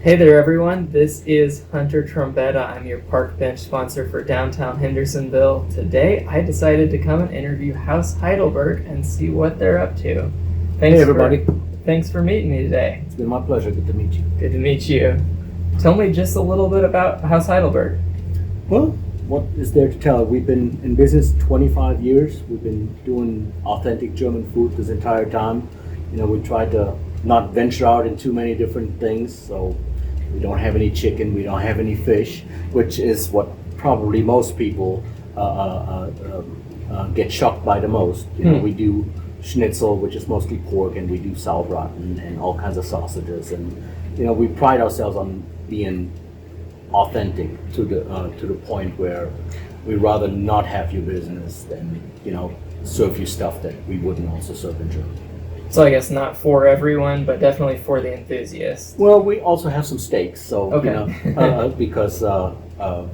Hey there, everyone. This is Hunter Trombetta. I'm your park bench sponsor for downtown Hendersonville. Today, I decided to come and interview Haus Heidelberg and see what they're up to. Hey, everybody. Thanks for meeting me today. It's been my pleasure. Good to meet you. Good to meet you. Tell me just a little bit about Haus Heidelberg. Well, what is there to tell? We've been in business 25 years. We've been doing authentic German food this entire time. We tried to not venture out in too many different things. So we don't have any chicken. We don't have any fish, which is what probably most people get shocked by the most. We do schnitzel, which is mostly pork, and we do sauerbraten and all kinds of sausages. And we pride ourselves on being authentic to the point where we rather not have your business than serve you stuff that we wouldn't also serve in Germany. So I guess not for everyone, but definitely for the enthusiasts. Well, we also have some steaks, so okay. because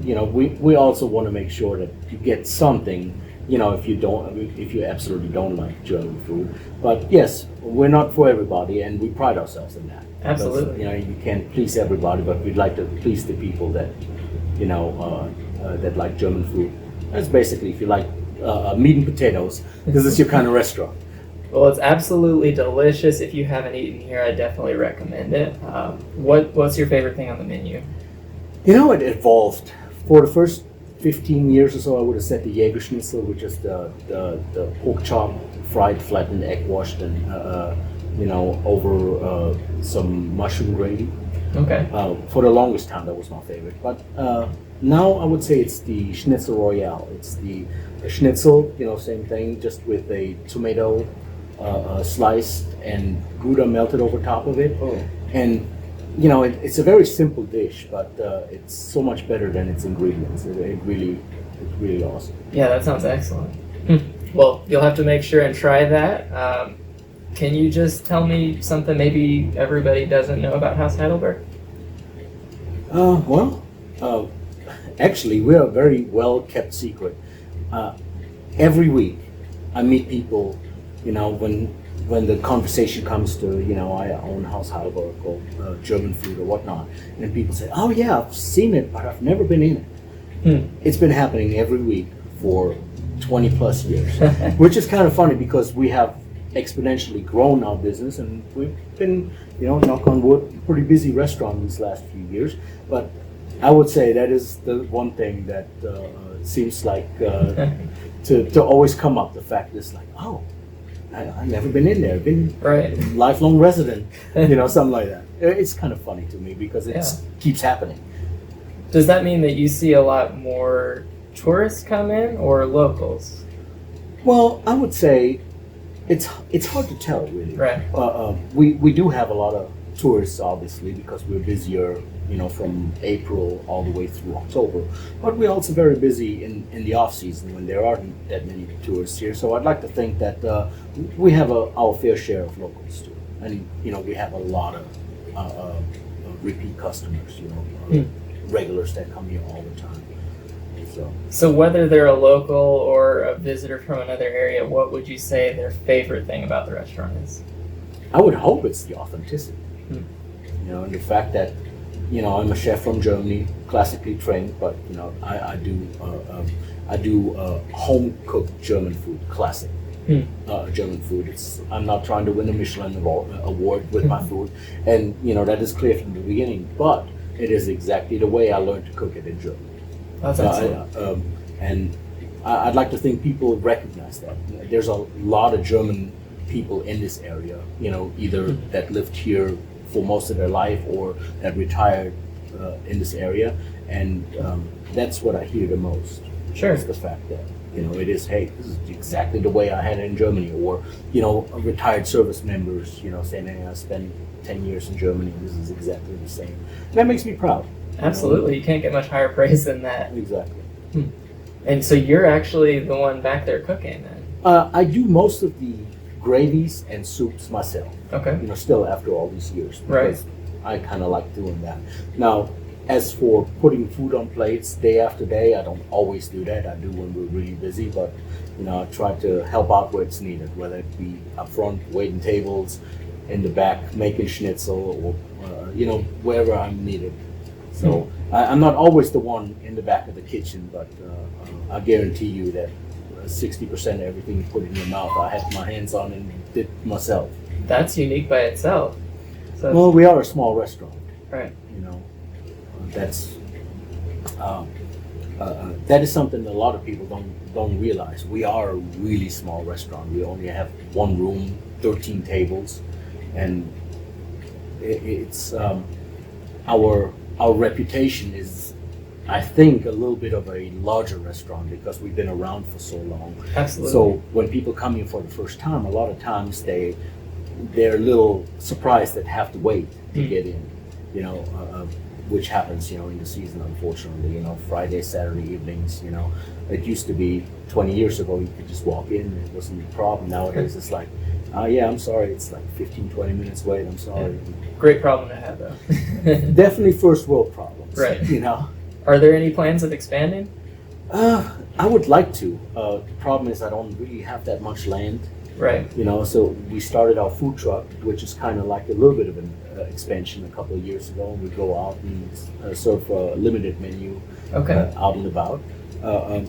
we also want to make sure that you get something. If you absolutely don't like German food, but yes, we're not for everybody, and we pride ourselves in that. Absolutely. Because, you can't please everybody, but we'd like to please the people that that like German food. That's basically, if you like meat and potatoes, this is your kind of restaurant. Well, it's absolutely delicious. If you haven't eaten here, I definitely recommend it. What's your favorite thing on the menu? It evolved. For the first 15 years or so, I would have said the Jäger Schnitzel, which is the pork chop, fried, flattened, egg washed, and over some mushroom gravy. Okay. For the longest time, that was my favorite. But now I would say it's the Schnitzel Royale. It's the schnitzel, same thing, just with a tomato sliced and Gouda melted over top of it. Oh. And it's a very simple dish, but it's so much better than its ingredients. It's really awesome. Yeah, that sounds excellent. Well, you'll have to make sure and try that. Can you just tell me something maybe everybody doesn't know about Haus Heidelberg? Actually, we're a very well kept secret. Every week, I meet people. When the conversation comes to I own Haus Heidelberg or German food or whatnot, and people say, "Oh yeah, I've seen it, but I've never been in it." It's been happening every week for 20 plus years, which is kind of funny because we have exponentially grown our business, and we've been, knock on wood, pretty busy restaurant these last few years. But I would say that is the one thing that seems like to always come up. The fact is like, oh, I've never been in there. I've been right. Lifelong resident, something like that. It's kind of funny to me because it keeps happening. Does that mean that you see a lot more tourists come in or locals? Well, I would say it's hard to tell, really. Right. We do have a lot of tourists, obviously, because we're busier, from April all the way through October. But we're also very busy in the off season when there aren't that many tourists here. So I'd like to think that we have our fair share of locals too, and we have a lot of repeat customers, regulars that come here all the time. So whether they're a local or a visitor from another area, what would you say their favorite thing about the restaurant is? I would hope it's the authenticity. And the fact that I'm a chef from Germany, classically trained, but I do home cooked German food, classic German food. I'm not trying to win a Michelin award with my food, and that is clear from the beginning. But it is exactly the way I learned to cook it in Germany. That's excellent. And I'd like to think people recognize that. There's a lot of German people in this area, either that lived here for most of their life or that retired in this area, and that's what I hear the most. Sure. Is the fact that it is, hey, this is exactly the way I had it in Germany, or retired service members saying, hey, I spent 10 years in Germany, this is exactly the same. And that makes me proud. Absolutely. You can't get much higher praise than that. Exactly. And so you're actually the one back there cooking then? I do most of the gravies and soups myself. Okay. Still after all these years. Right. I kind of like doing that. Now, as for putting food on plates day after day, I don't always do that. I do when we're really busy, but I try to help out where it's needed, whether it be up front, waiting tables, in the back, making schnitzel, or wherever I'm needed. So I'm not always the one in the back of the kitchen, but I guarantee you that 60% of everything you put in your mouth, I had my hands on and did myself. That's unique by itself. So Well, we are a small restaurant. right. That's that is something a lot of people don't realize. We are a really small restaurant. We only have one room, 13 tables, and it's our reputation is, I think, a little bit of a larger restaurant because we've been around for so long. Absolutely. So when people come in for the first time, a lot of times they're a little surprised that have to wait to get in, which happens, in the season, unfortunately. Friday, Saturday evenings. It used to be 20 years ago you could just walk in and it wasn't a problem. Nowadays it's like, yeah, I'm sorry, it's like 15, 20 minutes wait. I'm sorry. Great problem to have, though. Definitely first world problems. Right. Are there any plans of expanding? I would like to. The problem is I don't really have that much land. Right. So we started our food truck, which is kind of like a little bit of an expansion a couple of years ago. We go out and serve a limited menu out and about.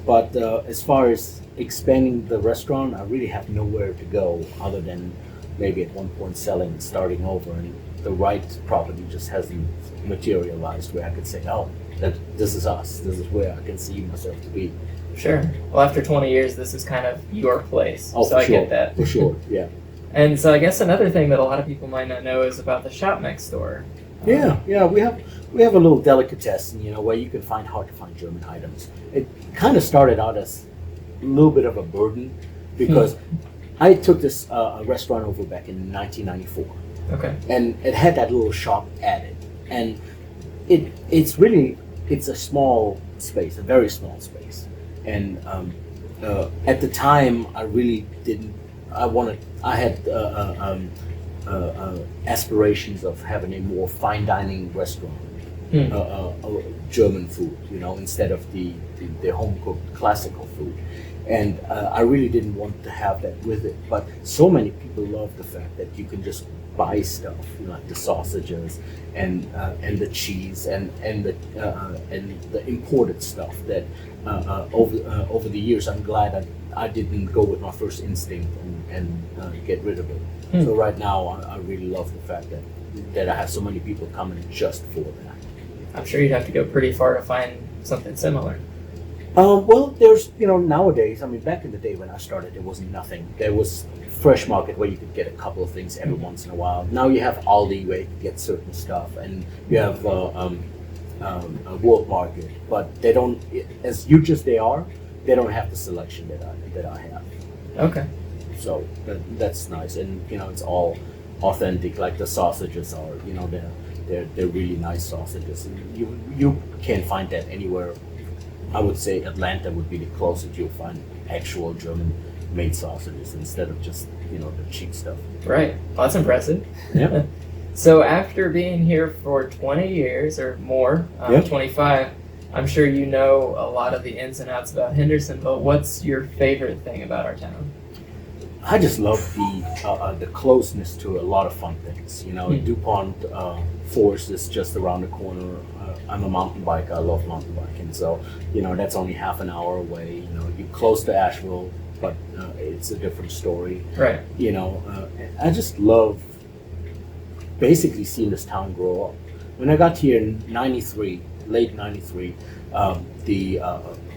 But as far as expanding the restaurant, I really have nowhere to go other than maybe at one point selling and starting over. And the right property just hasn't materialized where I could say, oh, this is us. This is where I can see myself to be. Sure. Well, after 20 years, this is kind of your place. Oh, so for I sure. get that. For sure, yeah. And so I guess another thing that a lot of people might not know is about the shop next door. Yeah. We have a little delicatessen, where you can find hard to find German items. It kind of started out as a little bit of a burden because I took this restaurant over back in 1994. Okay. And it had that little shop added, and it's a small space, a very small space. And at the time, I really didn't. I had aspirations of having a more fine dining restaurant, German food, instead of the home cooked classical food. And I really didn't want to have that with it. But so many people love the fact that you can just buy stuff, like the sausages and the cheese and the imported stuff that over the years I'm glad I didn't go with my first instinct and get rid of it. So right now I really love the fact that I have so many people coming just for that. I'm sure you'd have to go pretty far to find something similar. Well, there's, nowadays, back in the day when I started, there was nothing. There was Fresh Market where you could get a couple of things every once in a while. Now you have Aldi where you can get certain stuff, and you have a World Market, but they don't, as huge as they are, they don't have the selection that I have. Okay. So that's nice, and it's all authentic. Like the sausages are, they're really nice sausages, and you can't find that anywhere. I would say Atlanta would be the closest you'll find actual German-made sausages instead of just the cheap stuff. Right. Well, that's impressive. Yeah. So after being here for 20 years or more, 25, I'm sure you know a lot of the ins and outs about Hendersonville. What's your favorite thing about our town? I just love the closeness to a lot of fun things. DuPont Forest is just around the corner. I'm a mountain biker. I love mountain biking, so that's only half an hour away. You're close to Asheville, but it's a different story. Right. I just love basically seeing this town grow up. When I got here in '93, late '93, the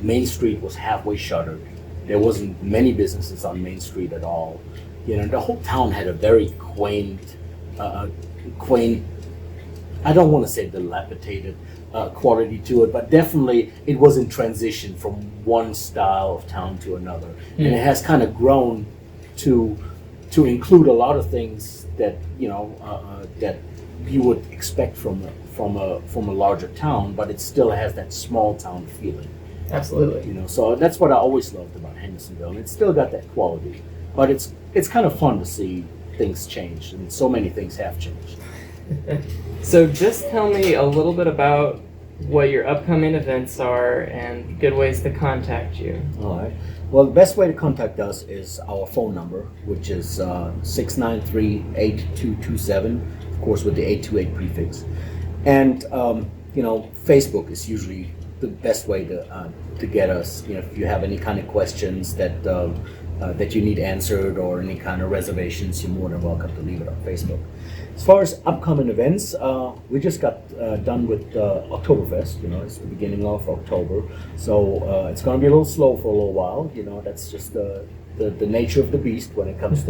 Main Street was halfway shuttered. There wasn't many businesses on Main Street at all. The whole town had a very quaint, I don't want to say dilapidated quality to it, but definitely it was in transition from one style of town to another. And it has kind of grown to include a lot of things that, that you would expect from a larger town, but it still has that small town feeling. Absolutely. So that's what I always loved about Hendersonville. And it's still got that quality, but it's kind of fun to see things change, and so many things have changed. So just tell me a little bit about what your upcoming events are and good ways to contact you. All right. Well, the best way to contact us is our phone number, which is 693-8227. course, with the 828 prefix. And Facebook is usually the best way to get us. If you have any kind of questions that you need answered or any kind of reservations, you're more than welcome to leave it on Facebook. As far as upcoming events, we just got done with Oktoberfest. It's the beginning of October, so it's going to be a little slow for a little while. That's just the nature of the beast when it comes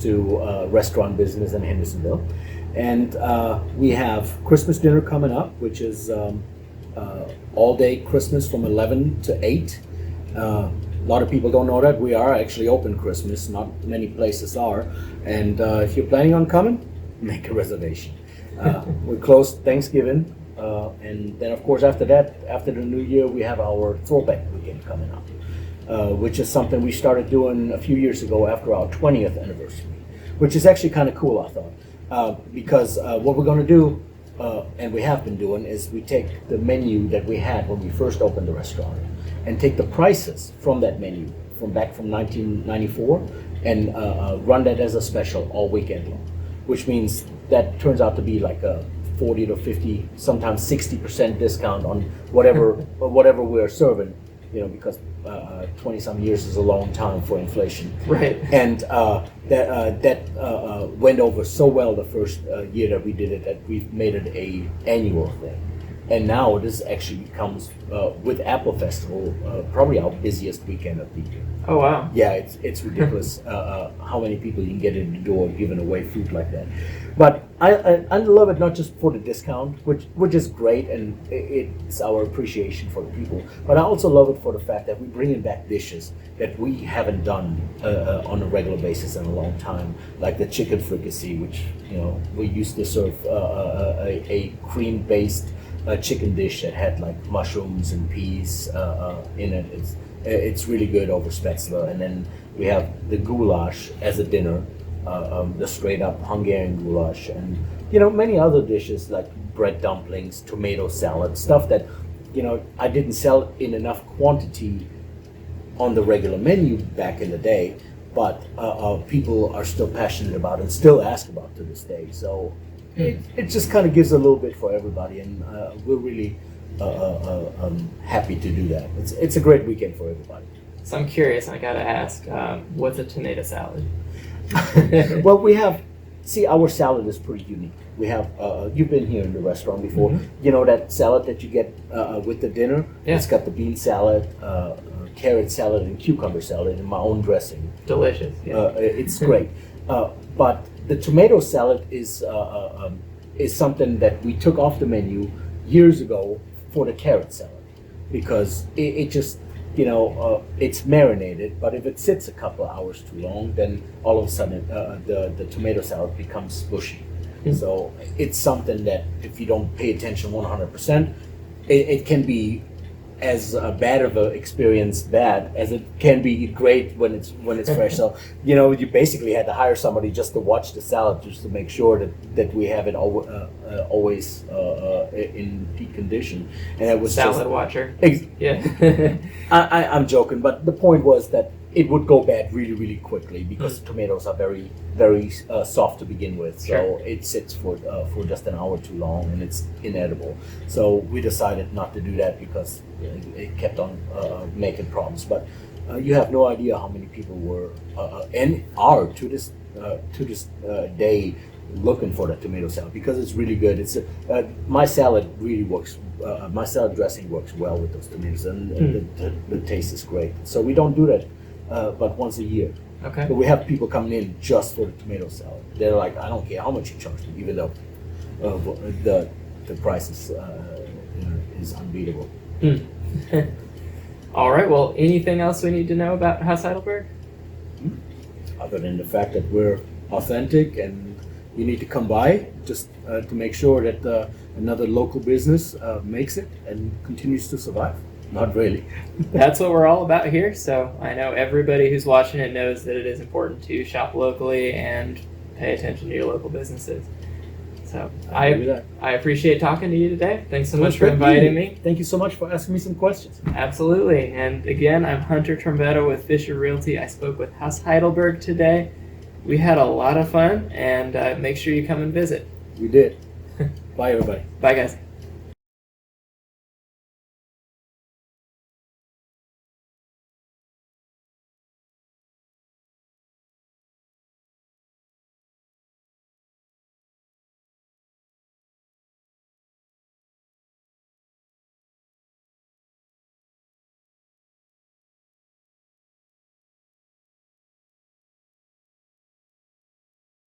to restaurant business in Hendersonville. And we have Christmas dinner coming up, which is all day Christmas from 11 to 8. A lot of people don't know that we are actually open Christmas. Not many places are. And if you're planning on coming, make a reservation. We're closed Thanksgiving. And then, of course, after that, after the new year, we have our throwback weekend coming up, which is something we started doing a few years ago after our 20th anniversary, which is actually kind of cool, I thought. Because what we're going to do, and we have been doing, is we take the menu that we had when we first opened the restaurant and take the prices from that menu from 1994 and run that as a special all weekend long, which means that turns out to be like a 40 to 50, sometimes 60% discount on whatever we're serving, because 20-some years is a long time for inflation. Right. And that went over so well the first year that we did it that we've made it a annual thing. And now this actually becomes, with Apple Festival, probably our busiest weekend of the year. Oh, wow. Yeah, it's ridiculous how many people you can get in the door giving away food like that. But I love it not just for the discount, which is great, and it's our appreciation for the people. But I also love it for the fact that we're bringing back dishes that we haven't done on a regular basis in a long time, like the chicken fricassee, which we used to serve a cream-based chicken dish that had like mushrooms and peas in it. It's really good over spätzle. And then we have the goulash as a dinner, the straight up Hungarian goulash, and many other dishes like bread dumplings, tomato salad, stuff that I didn't sell in enough quantity on the regular menu back in the day, but people are still passionate about and still ask about to this day. So it just kind of gives a little bit for everybody, and we're really happy to do that. It's a great weekend for everybody. So I'm curious, I gotta ask, what's a tomato salad? Well, our salad is pretty unique. We have, you've been here in the restaurant before. Mm-hmm. That salad that you get with the dinner? Yeah. It's got the bean salad, carrot salad, and cucumber salad in my own dressing. Delicious. Yeah. It's great. But the tomato salad is something that we took off the menu years ago for the carrot salad, because it just, it's marinated, but if it sits a couple of hours too long, then all of a sudden the tomato salad becomes mushy. So it's something that if you don't pay attention 100%, it can be as bad of an experience as it can be great when it's fresh. So you basically had to hire somebody just to watch the salad, just to make sure that we have it always in peak condition. And it was salad watcher. Yeah. I'm joking, but the point was that it would go bad really, really quickly because tomatoes are very, very soft to begin with. So Sure. it sits for just an hour too long and it's inedible. So we decided not to do that because it kept on making problems. But you have no idea how many people were and are to this day looking for the tomato salad because it's really good. It's my salad really works. My salad dressing works well with those tomatoes, and the taste is great. So we don't do that. But once a year. Okay. But we have people coming in just for the tomato salad. They're like, I don't care how much you charge me, even though the price is unbeatable. All right. Well, anything else we need to know about Haus Heidelberg? Other than the fact that we're authentic and you need to come by just to make sure that another local business makes it and continues to survive. Not really. That's what we're all about here. So I know everybody who's watching it knows that it is important to shop locally and pay attention to your local businesses. So I appreciate talking to you today. Thanks so much for inviting me. Thank you so much for asking me some questions. Absolutely. And again, I'm Hunter Trombetta with Fisher Realty. I spoke with Haus Heidelberg today. we had a lot of fun, and make sure you come and visit. We did. Bye, everybody. Bye, guys.